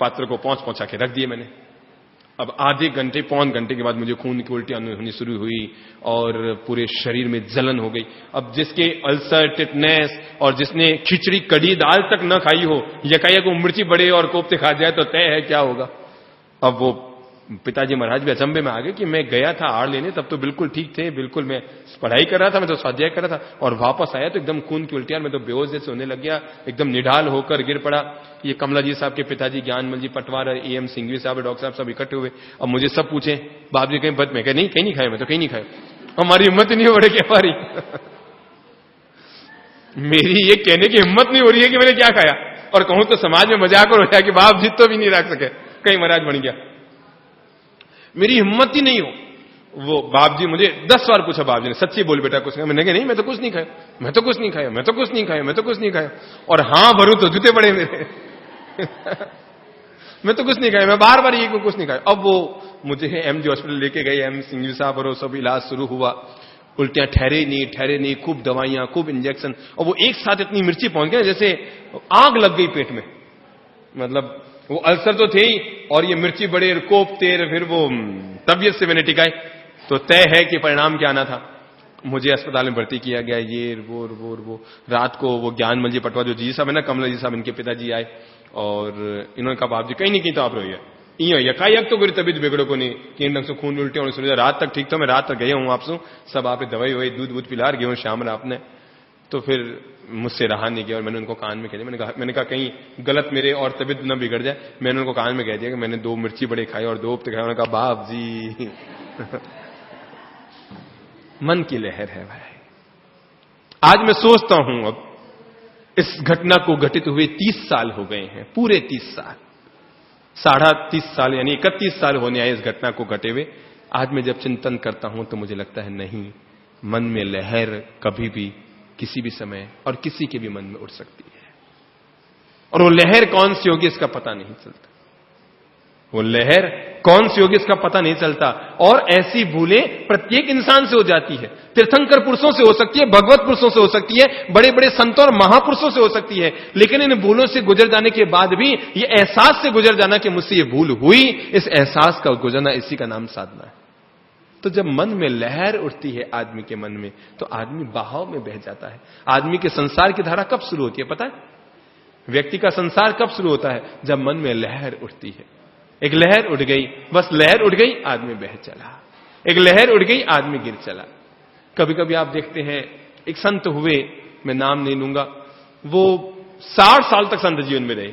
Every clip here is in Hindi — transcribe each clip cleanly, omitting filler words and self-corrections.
पात्र को पहुंचा के रख दिए मैंने। अब आधे घंटे पौन घंटे के बाद मुझे खून की उल्टियां होनी शुरू हुई और पूरे शरीर में जलन हो गई। अब जिसके अल्सर, टिटनेस और जिसने खिचड़ी कड़ी दाल तक न खाई हो, यकायक को मिर्ची बड़े और कोफ्ते खा जाए तो तय है क्या होगा। अब वो पिताजी महाराज भी अचंभे में आ गए कि मैं गया था आड़ लेने, तब तो बिल्कुल ठीक थे, बिल्कुल मैं पढ़ाई कर रहा था, मैं तो स्वाध्याय कर रहा था, और वापस आया तो एकदम खून की उल्टियां, मैं तो बेहोश जैसे होने लग गया, एकदम निढाल होकर गिर पड़ा। ये कमला जी साहब के पिताजी ज्ञानमल जी पटवार, एम सिंघवी साहब, डॉक्टर साहब सब इकट्ठे हुए। अब मुझे सब पूछे बाप जी कहीं बच, मैं कह नहीं कहीं नहीं खाया, मैं तो कहीं नहीं खाया, हमारी हिम्मत नहीं हो रही कि हमारी मेरी ये कहने की हिम्मत नहीं हो रही है कि मैंने क्या खाया, और कहूं तो समाज में मजाक और हो जाए कि बाप जी तो भी नहीं रख सके, कहीं महाराज बन गया, मेरी हिम्मत ही नहीं हो। वो बाप जी मुझे 10 बार पूछा, बाप जी ने सच्ची बोल बेटा कुछ नहीं, मैंने कहा नहीं मैं तो कुछ नहीं खाया, मैं तो कुछ नहीं खाया, मैं तो कुछ नहीं खाया, मैं तो कुछ नहीं खाया, और हां भरूं तो जूते पड़े मेरे मैं तो कुछ नहीं खाया, मैं बार बार ये कुछ नहीं खाया। अब वो मुझे एमजी हॉस्पिटल लेके गए, एम सिंघवी साहब, और सब इलाज शुरू हुआ, उल्टियां ठहरे नहीं, खूब दवाइयां, खूब इंजेक्शन, और वो एक साथ इतनी मिर्ची पहुंच गई जैसे आग लग गई पेट में। मतलब वो अल्सर तो थे ही, और ये मिर्ची बड़े, कोफ्ते, फिर वो तबियत से मैंने टिकाए, तो तय है कि परिणाम क्या आना था। मुझे अस्पताल में भर्ती किया गया, ये वो रात को वो ज्ञानमल जी पटवा जो जी साहब है ना, कमला जी साहब, इनके पिताजी आए और इन्होंने कहा बाप जी कहीं नहीं, कहीं तो आप रहिए, यकायक तो कोई तबीयत बिगड़ो को नहीं, तीन ढंग से खून उल्टे होने सुन, रात तक ठीक था, मैं रात तक गया हूं आपसे, सब आपने दवाई वही दूध पिला गए हूं शाम आपने। तो फिर मुझसे रहा नहीं गया और मैंने उनको कान में कह दिया, मैंने कहा कहीं गलत मेरे और तबीयत न बिगड़ जाए, मैंने उनको कान में कह दिया कि मैंने 2 मिर्ची बड़े खाए और 2 हफ्ते खाए। उन्होंने कहा बाप जी मन की लहर है भाई। आज मैं सोचता हूं, अब इस घटना को घटित हुए 30 साल हो गए हैं, पूरे 30 साल, 30.5 साल यानी 31 साल होने आए इस घटना को घटे हुए। आज मैं जब चिंतन करता हूं तो मुझे लगता है नहीं, मन में लहर कभी भी किसी भी समय और किसी के भी मन में उठ सकती है, और वो लहर कौन सी होगी इसका पता नहीं चलता, वो लहर कौन सी होगी इसका पता नहीं चलता। और ऐसी भूलें प्रत्येक इंसान से हो जाती है, तीर्थंकर पुरुषों से हो सकती है, भगवत पुरुषों से हो सकती है, बड़े बड़े संतों और महापुरुषों से हो सकती है, लेकिन इन भूलों से गुजर जाने के बाद भी ये एहसास से गुजर जाना कि मुझसे ये भूल हुई, इस एहसास का गुजरना, इसी का नाम साधना है। तो जब मन में लहर उठती है आदमी के मन में, तो आदमी बहाव में बह जाता है। आदमी के संसार की धारा कब शुरू होती है पता है? व्यक्ति का संसार कब शुरू होता है? जब मन में लहर उठती है। एक लहर उठ गई, बस लहर उठ गई, आदमी बह चला, एक लहर उठ गई, आदमी गिर चला। कभी कभी आप देखते हैं, एक संत हुए, मैं नाम नहीं लूंगा, वो 60 साल तक संत जीवन में रहे।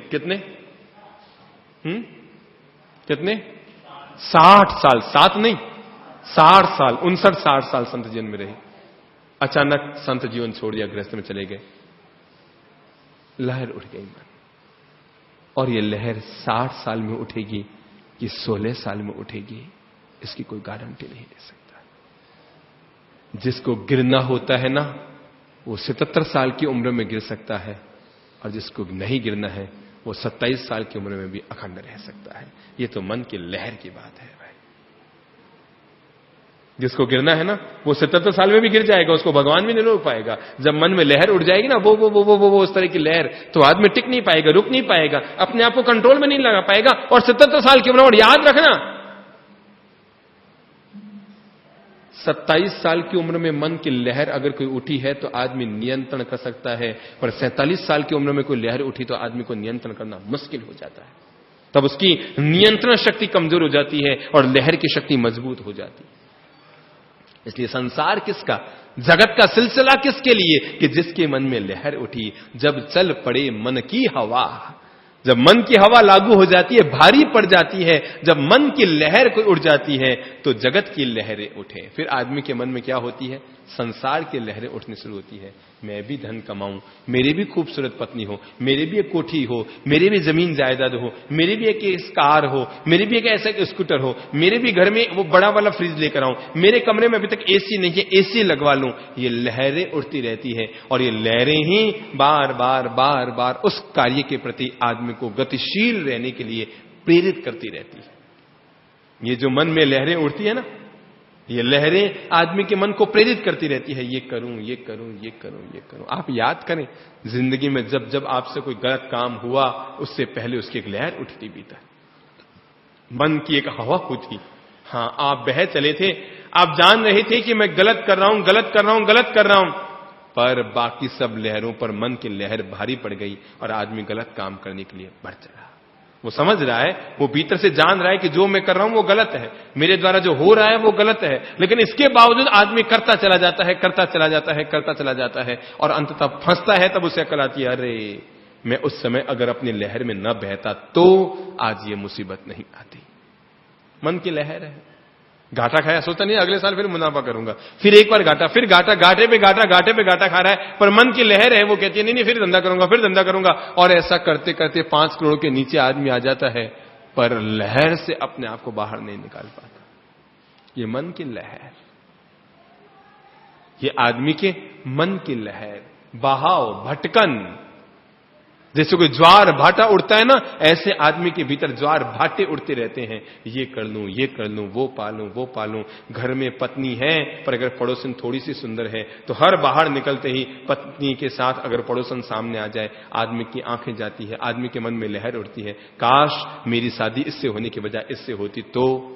कितने 60 साल, 7 नहीं 60 साल, 59-60 साल संत जीवन में रहे। अचानक संत जीवन छोड़ दिया, गृहस्थ में चले गए, लहर उठ गई मन। और ये लहर 60 साल में उठेगी कि 16 साल में उठेगी, इसकी कोई गारंटी नहीं दे सकता। जिसको गिरना होता है ना, वो 77 साल की उम्र में गिर सकता है, और जिसको नहीं गिरना है वो 27 साल की उम्र में भी अखंड रह सकता है। ये तो मन की लहर की बात है भाई। जिसको गिरना है ना, वो 77 साल में भी गिर जाएगा, उसको भगवान भी नहीं रोक पाएगा। जब मन में लहर उठ जाएगी ना, वो उस तरह की लहर, तो आदमी टिक नहीं पाएगा, रुक नहीं पाएगा, अपने आप को कंट्रोल में नहीं लगा पाएगा। और 77 साल की उम्र, और याद रखना 27 साल की उम्र में मन की लहर अगर कोई उठी है तो आदमी नियंत्रण कर सकता है, और 47 साल की उम्र में कोई लहर उठी तो आदमी को नियंत्रण करना मुश्किल हो जाता है। तब उसकी नियंत्रण शक्ति कमजोर हो जाती है और लहर की शक्ति मजबूत हो जाती है। इसलिए संसार किसका, जगत का सिलसिला किसके लिए? कि जिसके मन में लहर उठी, जब चल पड़े मन की हवा, जब मन की हवा लागू हो जाती है, भारी पड़ जाती है, जब मन की लहर कोई उठ जाती है तो जगत की लहरें उठे। फिर आदमी के मन में क्या होती है? संसार की लहरें उठनी शुरू होती है। मैं भी धन कमाऊं, मेरी भी खूबसूरत पत्नी हो, मेरी भी एक कोठी हो, मेरी भी जमीन जायदाद हो, मेरी भी एक कार हो, मेरी भी एक ऐसा स्कूटर हो, मेरे भी घर में वो बड़ा वाला फ्रिज लेकर आऊं, मेरे कमरे में अभी तक एसी नहीं है, एसी लगवा लूं। ये लहरें उठती रहती है, और ये लहरें ही बार बार उस कार्य के प्रति आदमी को गतिशील रहने के लिए प्रेरित करती रहती है। ये जो मन में लहरें उठती है ना, ये लहरें आदमी के मन को प्रेरित करती रहती है, ये करूं, ये करूं, ये करूं, ये करूं। आप याद करें, जिंदगी में जब जब आपसे कोई गलत काम हुआ, उससे पहले उसकी एक लहर उठती भीतर, मन की एक हवा होती। हाँ, आप बह चले थे, आप जान रहे थे कि मैं गलत कर रहा हूं, गलत कर रहा हूं, गलत कर रहा हूं, पर बाकी सब लहरों पर मन की लहर भारी पड़ गई और आदमी गलत काम करने के लिए बढ़ चला। वो समझ रहा है, वो भीतर से जान रहा है कि जो मैं कर रहा हूं वो गलत है, मेरे द्वारा जो हो रहा है वो गलत है, लेकिन इसके बावजूद आदमी करता चला जाता है, करता चला जाता है, करता चला जाता है, और अंततः फंसता है। तब उसे अकल आती है, अरे मैं उस समय अगर अपनी लहर में न बहता तो आज ये मुसीबत नहीं आती। मन की लहर है। घाटा खाया, सोचता नहीं अगले साल फिर मुनाफा करूंगा, फिर एक बार घाटा, फिर घाटा, घाटे पे घाटा, घाटे पे घाटा खा रहा है, पर मन की लहर है, वो कहती है नहीं नहीं फिर धंधा करूंगा, फिर धंधा करूंगा, और ऐसा करते करते 5 करोड़ के नीचे आदमी आ जाता है, पर लहर से अपने आप को बाहर नहीं निकाल पाता। ये मन की लहर, ये आदमी के मन की लहर, बहाव, भटकन। जैसे कोई ज्वार भाटा उड़ता है ना, ऐसे आदमी के भीतर ज्वार भाटे उड़ते रहते हैं। ये कर लूं, ये कर लूं, वो पालूं, वो पालूं। घर में पत्नी है, पर अगर पड़ोसन थोड़ी सी सुंदर है तो हर बाहर निकलते ही पत्नी के साथ अगर पड़ोसन सामने आ जाए, आदमी की आंखें जाती है, आदमी के मन में लहर उड़ती है, काश मेरी शादी इससे होने की बजाय इससे होती तो।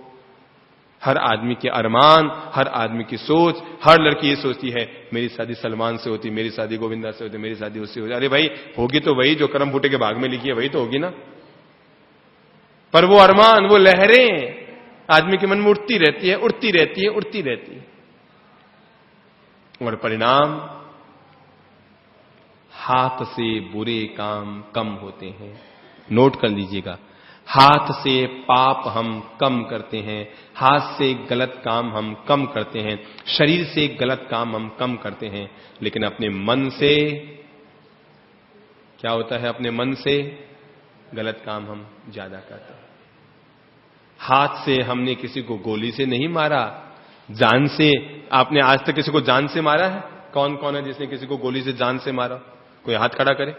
हर आदमी के अरमान, हर आदमी की सोच, हर लड़की ये सोचती है मेरी शादी सलमान से होती, मेरी शादी गोविंदा से होती, मेरी शादी उससे होती। अरे भाई, होगी तो वही जो करम फूटे के भाग में लिखी है, वही तो होगी ना। पर वो अरमान, वो लहरें आदमी के मन में उठती रहती है, उड़ती रहती है, उड़ती रहती है, और परिणाम हाथ से बुरे काम कम होते हैं। नोट कर लीजिएगा, हाथ से पाप हम कम करते हैं, हाथ से गलत काम हम कम करते हैं, शरीर से गलत काम हम कम करते हैं, लेकिन अपने मन से क्या होता है? अपने मन से गलत काम हम ज्यादा करते हैं। हाथ से हमने किसी को गोली से नहीं मारा, जान से। आपने आज तक किसी को जान से मारा है? कौन कौन है जिसने किसी को गोली से जान से मारा? कोई हाथ खड़ा करे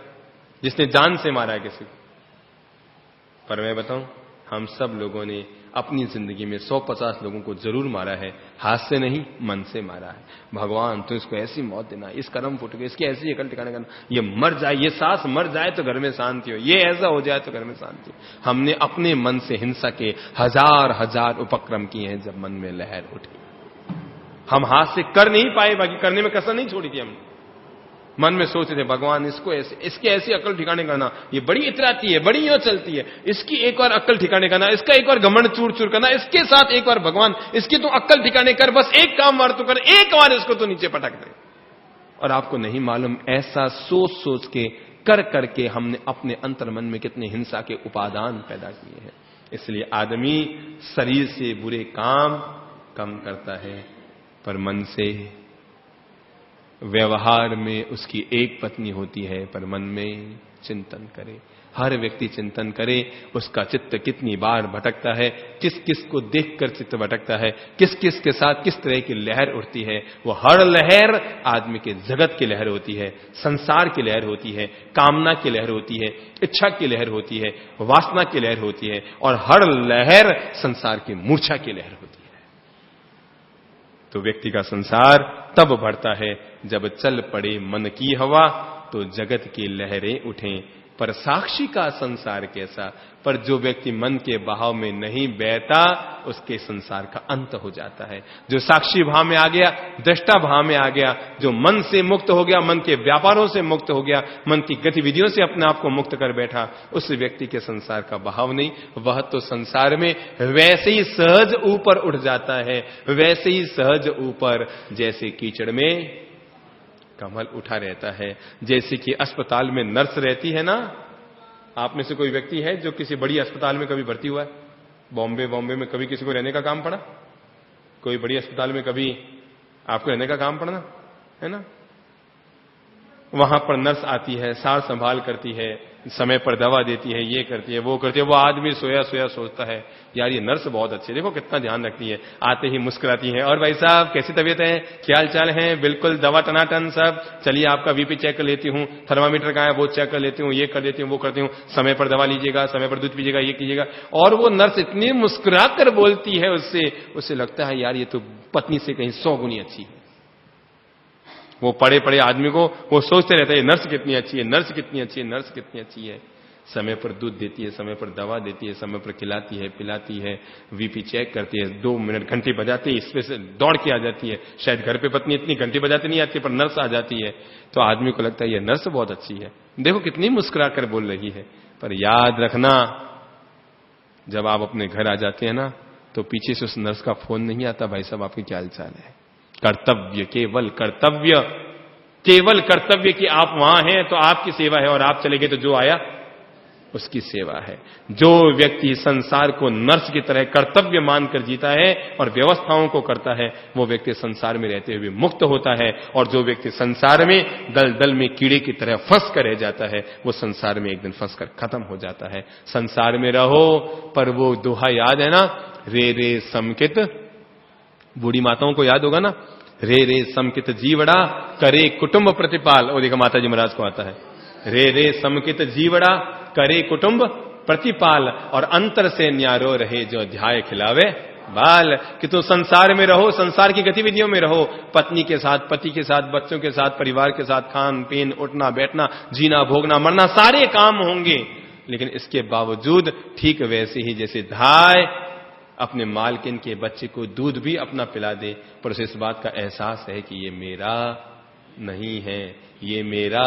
जिसने जान से मारा है किसी को। पर मैं बताऊं, हम सब लोगों ने अपनी जिंदगी में 150 लोगों को जरूर मारा है, हाथ से नहीं, मन से मारा है। भगवान तू इसको ऐसी मौत देना, इस कर्म फुट गए, इसकी ऐसी अकल ठिकाने करना, ये मर जाए, ये सांस मर जाए तो घर में शांति हो, ये ऐसा हो जाए तो घर में शांति हो। हमने अपने मन से हिंसा के हजार हजार उपक्रम किए हैं। जब मन में लहर उठी, हम हाथ से कर नहीं पाए, बाकी करने में कसर नहीं छोड़ी थी हमने। मन में सोचते थे भगवान इसको ऐसे, इसकी ऐसी अकल ठिकाने करना, ये बड़ी इतराती है, बड़ी यो चलती है, इसकी एक और अकल ठिकाने करना, इसका एक और घमंड चूर चूर करना, इसके साथ एक और भगवान इसकी तो अकल ठिकाने कर, बस एक काम वार तो कर, एक बार इसको तो नीचे पटक दे। और आपको नहीं मालूम, ऐसा सोच सोच के कर करके हमने अपने अंतर मन में कितने हिंसा के उपादान पैदा किए हैं। इसलिए आदमी शरीर से बुरे काम कम करता है, पर मन से। व्यवहार में उसकी एक पत्नी होती है, पर मन में चिंतन करे। हर व्यक्ति चिंतन करे, उसका चित्त कितनी बार भटकता है, किस किस को देखकर चित्त भटकता है, किस किस के साथ किस तरह की लहर उठती है। वो हर लहर आदमी के जगत की लहर होती है, संसार की लहर होती है, कामना की लहर होती है, इच्छा की लहर होती है, वासना की लहर होती है, और हर लहर संसार की मूर्छा की लहर होती है। तो व्यक्ति का संसार तब बढ़ता है जब चल पड़े मन की हवा, तो जगत की लहरें उठें। पर साक्षी का संसार कैसा? पर जो व्यक्ति मन के बहाव में नहीं बहता, उसके संसार का अंत हो जाता है। जो साक्षी भाव में आ गया, दृष्टा भाव में आ गया, जो मन से मुक्त हो गया, मन के व्यापारों से मुक्त हो गया, मन की गतिविधियों से अपने आप को मुक्त कर बैठा, उस व्यक्ति के संसार का बहाव नहीं, वह तो संसार में वैसे ही सहज ऊपर उठ जाता है, वैसे ही सहज ऊपर जैसे कीचड़ में कमल उठा रहता है। जैसे कि अस्पताल में नर्स रहती है ना, आप में से कोई व्यक्ति है जो किसी बड़ी अस्पताल में कभी भर्ती हुआ है? बॉम्बे में कभी किसी को रहने का काम पड़ा? कोई बड़ी अस्पताल में कभी आपको रहने का काम पड़ा है ना? वहां पर नर्स आती है, सार संभाल करती है, समय पर दवा देती है, ये करती है, वो करती है। वो आदमी सोया सोया सोचता है यार ये नर्स बहुत अच्छी है, देखो कितना ध्यान रखती है। आते ही मुस्कुराती है, और भाई साहब कैसी तबीयत है, क्या हाल चाल है, बिल्कुल दवा टनाटन सब, चलिए आपका बीपी चेक कर लेती हूँ, थर्मामीटर कहाँ है वो चेक कर लेती हूँ, ये कर देती हूँ, वो करती हूँ, समय पर दवा लीजिएगा, समय पर दूध पीजिएगा, ये कीजिएगा। और वो नर्स इतनी मुस्कुरा कर बोलती है, उससे लगता है यार ये तो पत्नी से कहीं 100 गुनी अच्छी है। वो पड़े पड़े आदमी को वो सोचते रहते हैं नर्स कितनी अच्छी है, नर्स कितनी अच्छी है, नर्स कितनी अच्छी है। समय पर दूध देती है, समय पर दवा देती है, समय पर खिलाती है, पिलाती है, बीपी चेक करती है, 2 मिनट घंटी बजाती है, इसमें से दौड़ के आ जाती है। शायद घर पे पत्नी इतनी घंटी बजाती नहीं आती, पर नर्स आ जाती है तो आदमी को लगता है ये नर्स बहुत अच्छी है, देखो कितनी मुस्कुरा कर बोल रही है। पर याद रखना, जब आप अपने घर आ जाते हैं ना तो पीछे से उस नर्स का फोन नहीं आता, भाई साहब आपके क्या हाल चाल है। कर्तव्य, केवल कर्तव्य, केवल कर्तव्य कि आप वहां हैं तो आपकी सेवा है, और आप चले गए तो जो आया उसकी सेवा है। जो व्यक्ति संसार को नर्स की तरह कर्तव्य मानकर जीता है और व्यवस्थाओं को करता है, वो व्यक्ति संसार में रहते हुए मुक्त होता है। और जो व्यक्ति संसार में दल दल में कीड़े की तरह फंस कर रह जाता है, वो संसार में एक दिन फंस कर खत्म हो जाता है। संसार में रहो, पर वो दोहा याद है ना, रे रे समकित, बूढ़ी माताओं को याद होगा ना, रे रे समकित जीवड़ा करे कुटुंब प्रतिपाल। और देखा माता जी महाराज को आता है, रे रे समकित जीवड़ा करे कुटुंब प्रतिपाल, और अंतर से न्यारो रहे जो अध्याय खिलावे बाल। कि तो संसार में रहो, संसार की गतिविधियों में रहो, पत्नी के साथ, पति के साथ, बच्चों के साथ, परिवार के साथ, खान पीन, उठना बैठना, जीना भोगना मरना, सारे काम होंगे। लेकिन इसके बावजूद ठीक वैसे ही जैसे धाय अपने मालकिन के बच्चे को दूध भी अपना पिला दे, पर उसे इस बात का एहसास है कि ये मेरा नहीं है, ये मेरा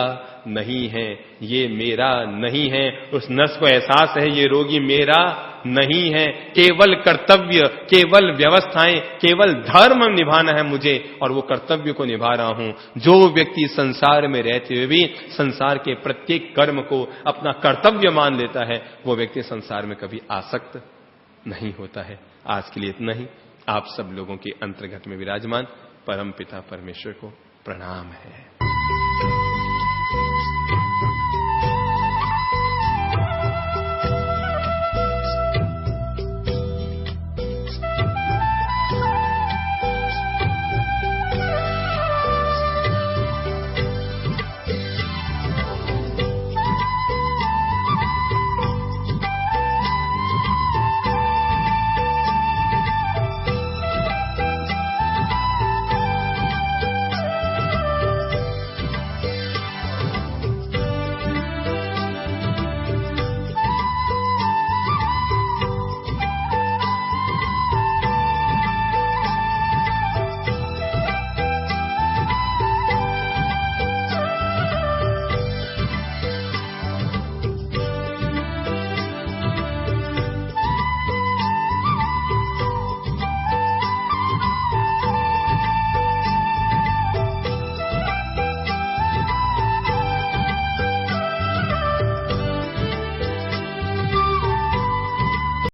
नहीं है, ये मेरा नहीं है। उस नर्स को एहसास है ये रोगी मेरा नहीं है, केवल कर्तव्य, केवल व्यवस्थाएं, केवल धर्म निभाना है मुझे, और वो कर्तव्य को निभा रहा हूं। जो व्यक्ति संसार में रहते हुए भी संसार के प्रत्येक कर्म को अपना कर्तव्य मान लेता है, वो व्यक्ति संसार में कभी आसक्त नहीं होता है। आज के लिए इतना ही। आप सब लोगों के अंतर्गत में विराजमान परम पिता परमेश्वर को प्रणाम है।